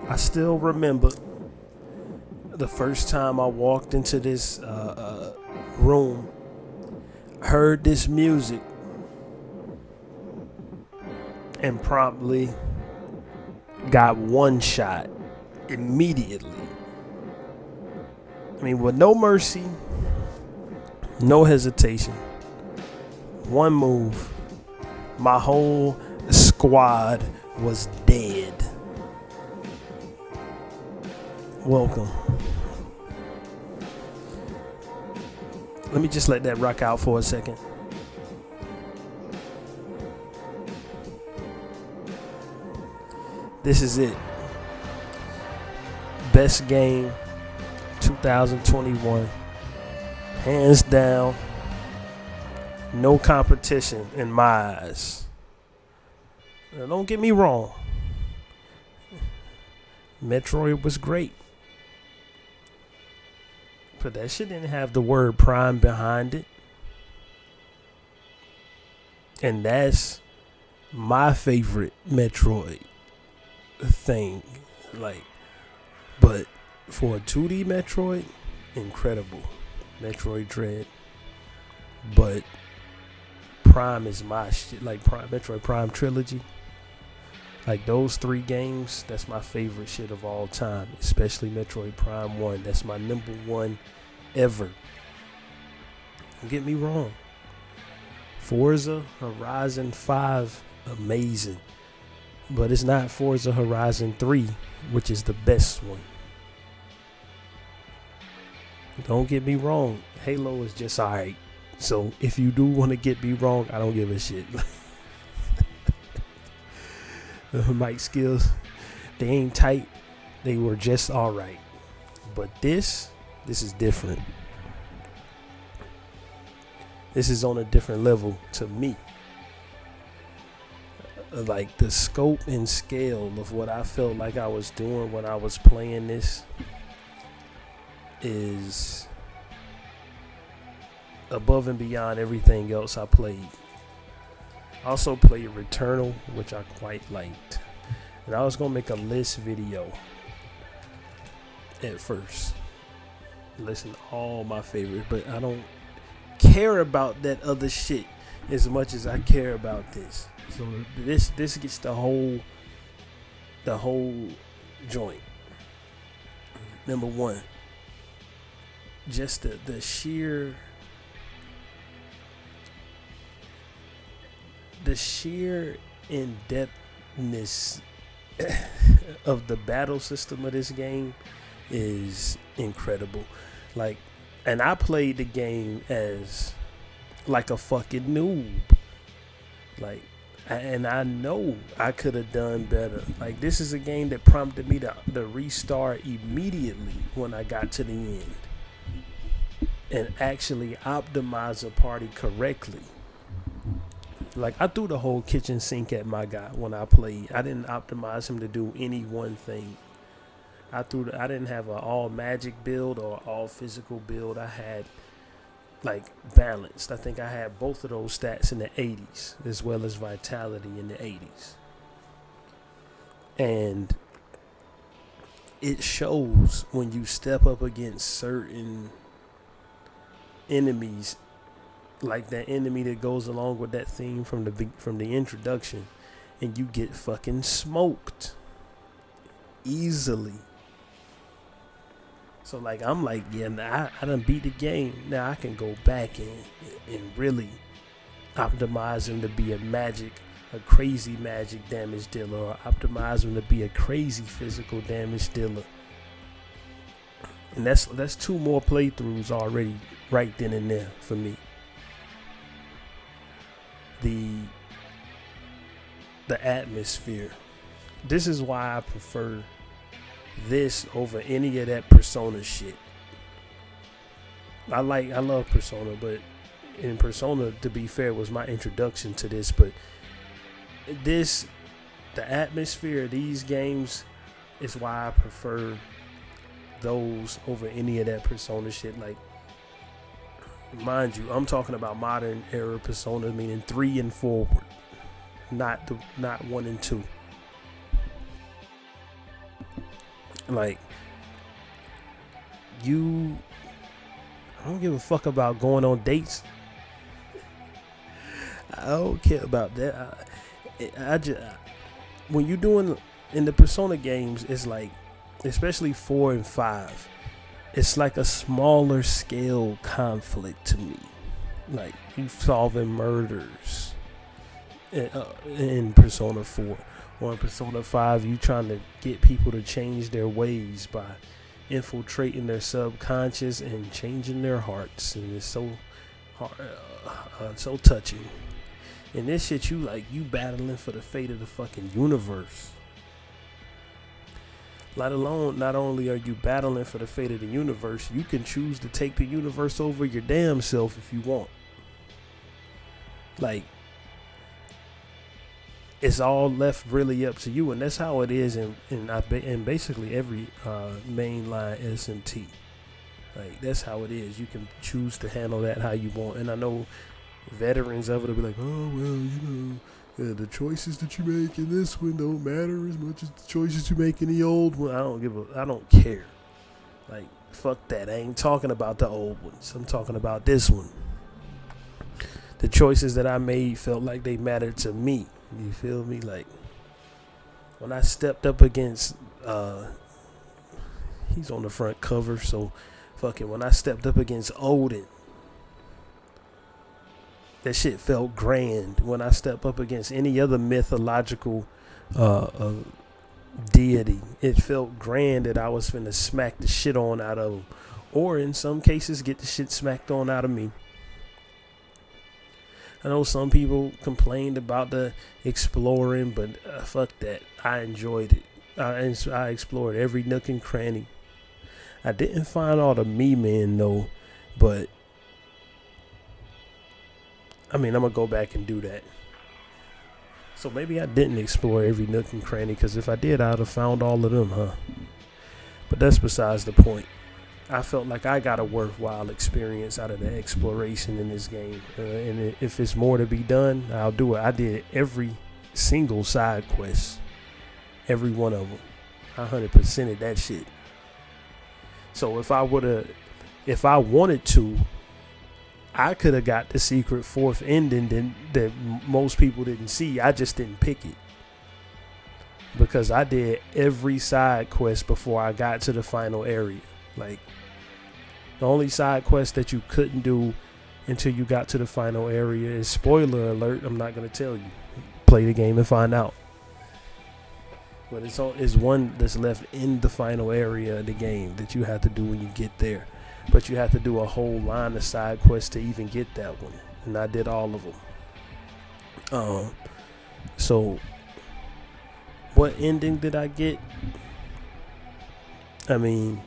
I still remember the first time I walked into this room, heard this music, and promptly got one shot immediately. I mean, with no mercy, no hesitation, one move, my whole squad was dead. Welcome. Let me just let that rock out for a second. This is it. Best game 2021. Hands down. No competition in my eyes. Now, don't get me wrong. Metroid was great. But that shit didn't have the word Prime behind it. And that's my favorite Metroid thing. But for a 2D Metroid, incredible. Metroid Dread. But Prime is my shit. Metroid Prime Trilogy. Those 3 games, that's my favorite shit of all time. Especially Metroid Prime 1. That's my number 1 ever. Don't get me wrong. Forza Horizon 5, amazing. But it's not Forza Horizon 3, which is the best one. Don't get me wrong. Halo is just alright. So if you do want to get me wrong, I don't give a shit. Mic skills, they ain't tight. They were just alright. But this is different. This is on a different level to me. The scope and scale of what I felt like I was doing when I was playing this is above and beyond everything else I played. I also played Returnal, which I quite liked. And I was going to make a list video at first. Listen to all my favorites, but I don't care about that other shit as much as I care about this. So this gets the whole joint. Number 1, just the sheer in-depthness of the battle system of this game is incredible. And I played the game as a fucking noob. And I know I could have done better. This is a game that prompted me to restart immediately when I got to the end and actually optimize a party correctly. I threw the whole kitchen sink at my guy when I played. I didn't optimize him to do any one thing. I didn't have an all magic build or all physical build. I had balanced. I think I had both of those stats in the 80s as well as vitality in the 80s. And it shows when you step up against certain enemies, like that enemy that goes along with that theme from the introduction, and you get fucking smoked easily. So I'm yeah, I done beat the game. Now I can go back and really optimize him to be a crazy magic damage dealer, or optimize him to be a crazy physical damage dealer. And that's 2 more playthroughs already right then and there for me. The atmosphere. This is why I prefer this over any of that Persona shit. I love Persona, but in Persona, to be fair, was my introduction to this. But the atmosphere of these games is why I prefer those over any of that Persona shit. Mind you, I'm talking about modern era Persona, meaning 3 and forward, not 1 and 2. Like, I don't give a fuck about going on dates. I don't care about that. I just, when you doing in the Persona games, it's like, especially 4 and 5, it's like a smaller scale conflict to me. Like, you solving murders in Persona 4. Or in Persona 5, you trying to get people to change their ways by infiltrating their subconscious and changing their hearts. And it's so hard, so touching. And this shit, you battling for the fate of the fucking universe. Let alone, not only are you battling for the fate of the universe, you can choose to take the universe over your damn self if you want. Like, it's all left really up to you, and that's how it is in basically every mainline SMT. Like, that's how it is. You can choose to handle that how you want. And I know veterans of it will be like, oh, well, the choices that you make in this one don't matter as much as the choices you make in the old one. I don't care. Like, fuck that. I ain't talking about the old ones. I'm talking about this one. The choices that I made felt like they mattered to me. You feel me? Like, when I stepped up against, he's on the front cover, so fucking when I stepped up against Odin, that shit felt grand. When I step up against any other mythological deity, it felt grand that I was finna smack the shit on out of him, or in some cases get the shit smacked on out of me. I know some people complained about the exploring, but fuck that. I enjoyed it. I explored every nook and cranny. I didn't find all the men though, but I mean, I'm gonna go back and do that. So maybe I didn't explore every nook and cranny, because if I did, I'd have found all of them, huh? But that's besides the point. I felt like I got a worthwhile experience out of the exploration in this game. And if it's more to be done, I'll do it. I did every single side quest. Every one of them. I 100%ed that shit. So if I wanted to, I could have got the secret fourth ending that most people didn't see. I just didn't pick it. Because I did every side quest before I got to the final area. Like, the only side quest that you couldn't do until you got to the final area is, spoiler alert, I'm not going to tell you. Play the game and find out. But it's one that's left in the final area of the game that you have to do when you get there. But you have to do a whole line of side quests to even get that one. And I did all of them. So, what ending did I get? I mean,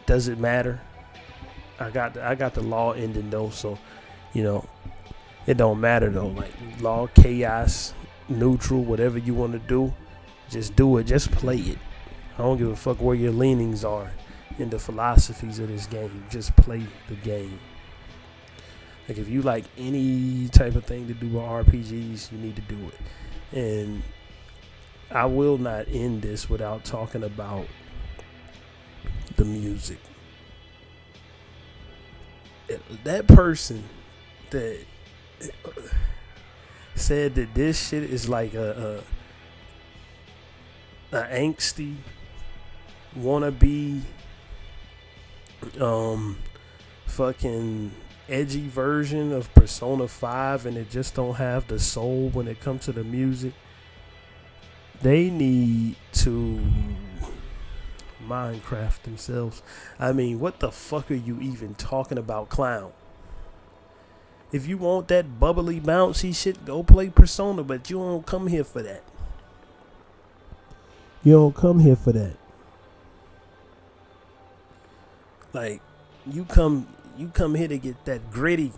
does it matter? I got the law ending though, so it don't matter though. Like, law, chaos, neutral, whatever you want to do, just do it. Just play it. I don't give a fuck where your leanings are in the philosophies of this game. Just play the game. Like, if you like any type of thing to do with RPGs, you need to do it. And I will not end this without talking about the music. That person that said that this shit is like a angsty wannabe fucking edgy version of Persona 5, and it just don't have the soul when it comes to the music, they need to Minecraft themselves. I mean, what the fuck are you even talking about, clown? If you want that bubbly, bouncy shit, go play Persona, but you don't come here for that. You don't come here for that. Like, you come here to get that gritty.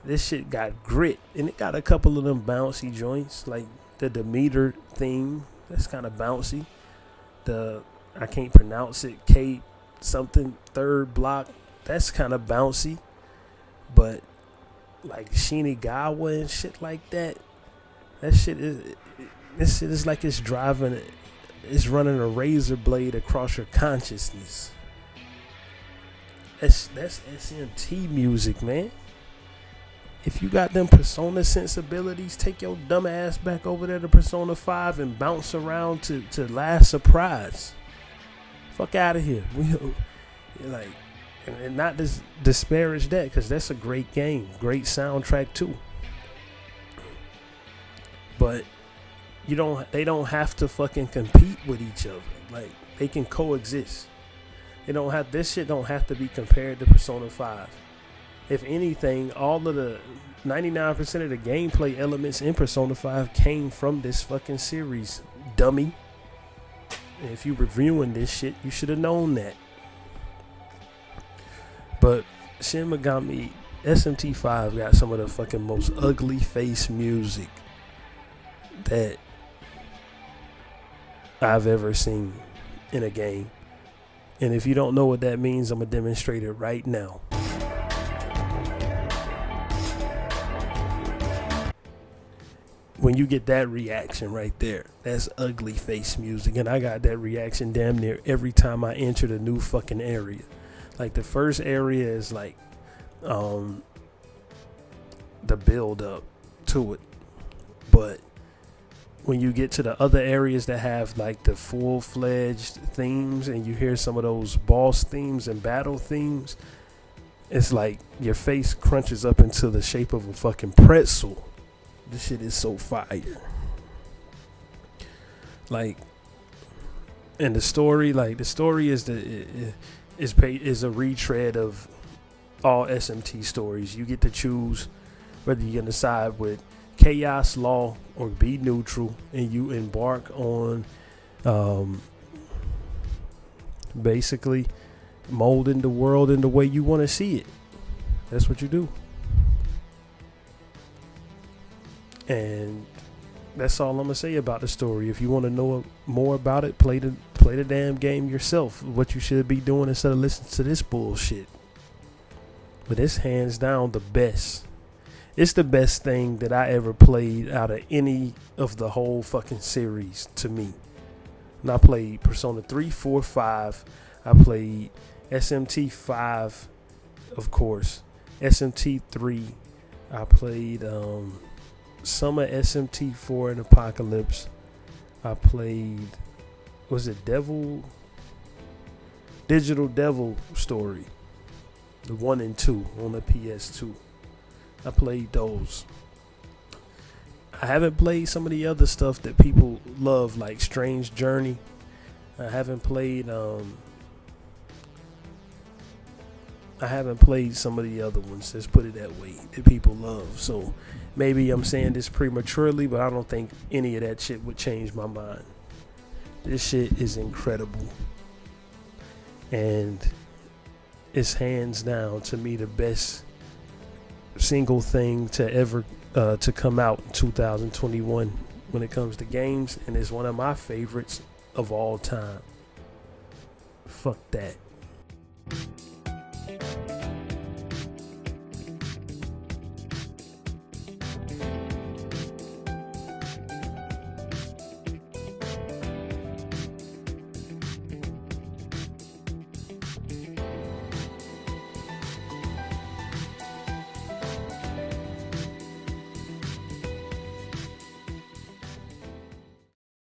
This shit got grit, and it got a couple of them bouncy joints, like the Demeter theme. That's kind of bouncy. I can't pronounce it, K something third block, that's kind of bouncy. But like Shinigawa and shit like that, this shit is like it's driving it's running a razor blade across your consciousness. That's SMT music, man. If you got them Persona sensibilities, take your dumb ass back over there to Persona 5 and bounce around to Last Surprise. Fuck out of here. Like, and not disparage that, because that's a great game, great soundtrack too. But they don't have to fucking compete with each other. Like, they can coexist. This shit don't have to be compared to Persona 5. If anything, all of the 99% of the gameplay elements in Persona 5 came from this fucking series, dummy. And if you reviewing this shit, you should have known that. But Shin Megami SMT5 got some of the fucking most ugly face music that I've ever seen in a game. And if you don't know what that means, I'm going to demonstrate it right now. When you get that reaction right there, that's ugly face music. And I got that reaction damn near every time I enter the new fucking area. Like, the first area is like the build up to it. But when you get to the other areas that have like the full-fledged themes, and you hear some of those boss themes and battle themes, it's like your face crunches up into the shape of a fucking pretzel. This shit is so fire. Like, and the story is a retread of all SMT stories. You get to choose whether you're gonna side with Chaos Law or be neutral, and you embark on basically molding the world in the way you want to see it. That's what you do. And that's all I'm gonna say about the story. If you want to know more about it, play the damn game yourself. What you should be doing instead of listening to this bullshit. But it's hands down the best. It's the best thing that I ever played out of any of the whole fucking series to me. And I played Persona 3, 4, 5. I played SMT 5, of course. SMT 3. I played some of SMT 4 and Apocalypse. I played, was it Digital Devil Story, the 1 and 2 on the PS2. I played those. I haven't played some of the other stuff that people love, like Strange Journey. I haven't played some of the other ones, let's put it that way, that people love. So maybe I'm saying this prematurely, but I don't think any of that shit would change my mind. This shit is incredible. And it's hands down to me the best single thing to ever to come out in 2021 when it comes to games, and it's one of my favorites of all time. Fuck that.